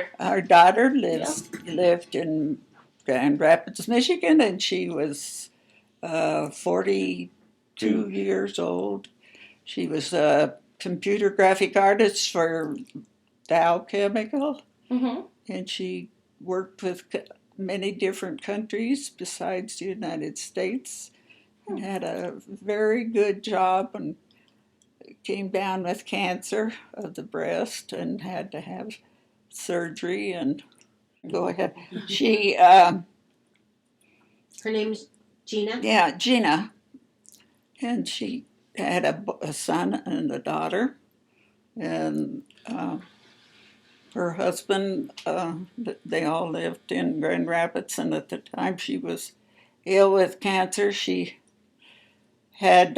daughter? Our daughter lived in Grand Rapids, Michigan, and she was 42 years old. She was a computer graphic artist for Dow Chemical, and she worked with many different countries besides the United States, and had a very good job, and came down with cancer of the breast and had to have surgery. And go ahead. She Her name's Gina? Yeah, Gina. And she had a son and a daughter. And her husband, they all lived in Grand Rapids. And at the time she was ill with cancer, she had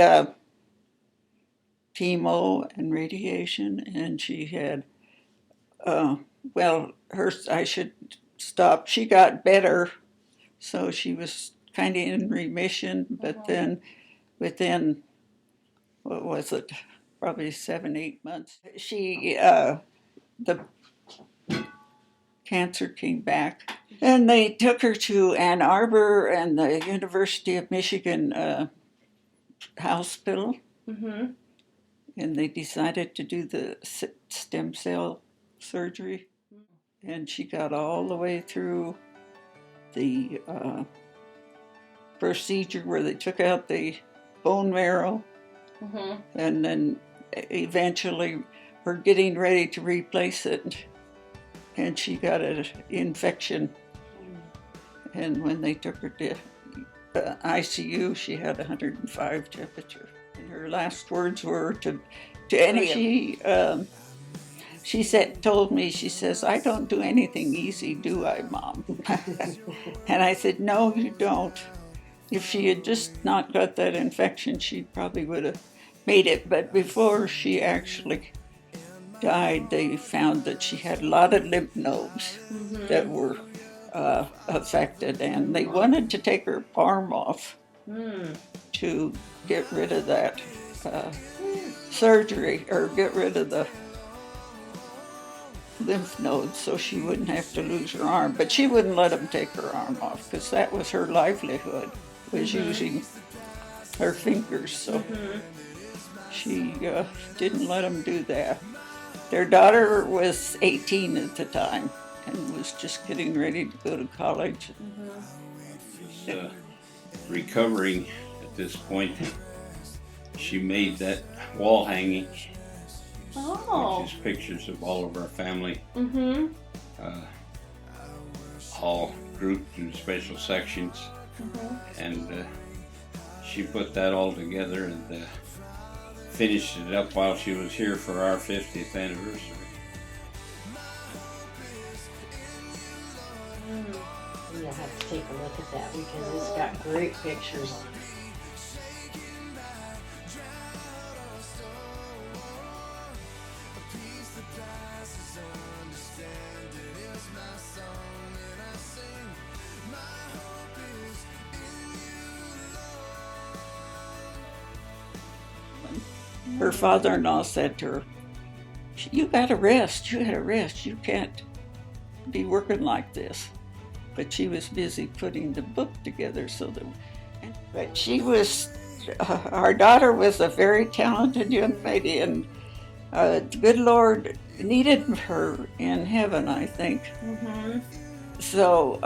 chemo and radiation. And she had, I should stop. She got better. So she was kind of in remission, but then within, what was it, probably 7-8 months, the cancer came back. And they took her to Ann Arbor and the University of Michigan hospital. And they decided to do the stem cell surgery. And she got all the way through the procedure where they took out the bone marrow, and then eventually were getting ready to replace it, and she got an infection. And when they took her to ICU, she had 105 temperature. And her last words were to any. She told me, she says, "I don't do anything easy, do I, Mom?" And I said, "No, you don't. If she had just not got that infection, she probably would have made it." But before she actually died, they found that she had a lot of lymph nodes that were affected, and they wanted to take her arm off to get rid of that surgery, or get rid of the lymph nodes so she wouldn't have to lose her arm. But she wouldn't let them take her arm off because that was her livelihood, was using her fingers. So she didn't let them do that. Their daughter was 18 at the time and was just getting ready to go to college. Recovering at this point, she made that wall hanging. Which is pictures of all of our family, all grouped in special sections, and she put that all together and finished it up while she was here for our 50th anniversary. You'll have to take a look at that because it's got great pictures. Her father-in-law said to her, "You gotta rest, you can't be working like this." But she was busy putting the book together, but she was, our daughter was a very talented young lady, and the good Lord needed her in heaven, I think. So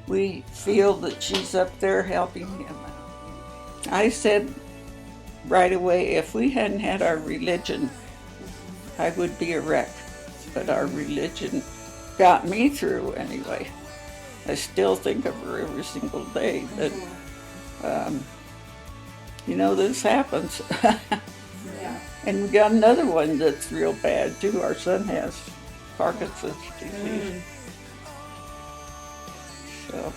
we feel that she's up there helping him. I said right away, if we hadn't had our religion, I would be a wreck. But our religion got me through anyway. I still think of her every single day. That, this happens. And we got another one that's real bad too. Our son has Parkinson's disease. So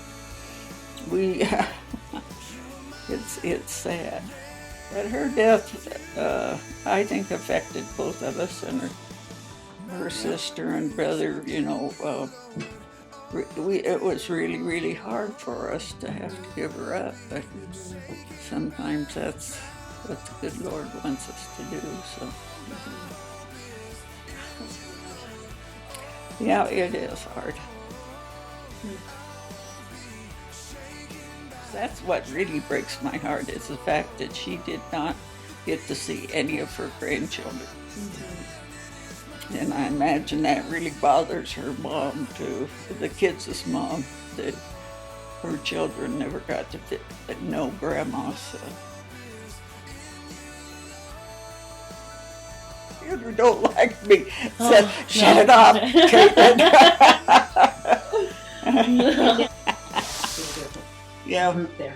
it's sad. But her death, I think, affected both of us, and her sister and brother. It was really, really hard for us to have to give her up. But sometimes that's what the good Lord wants us to do. So Yeah, it is hard. That's what really breaks my heart, is the fact that she did not get to see any of her grandchildren. And I imagine that really bothers her mom too, the kids' mom, that her children never got to know grandma. So. You don't like me, so shut it off, Caitlin. Yeah. Group there.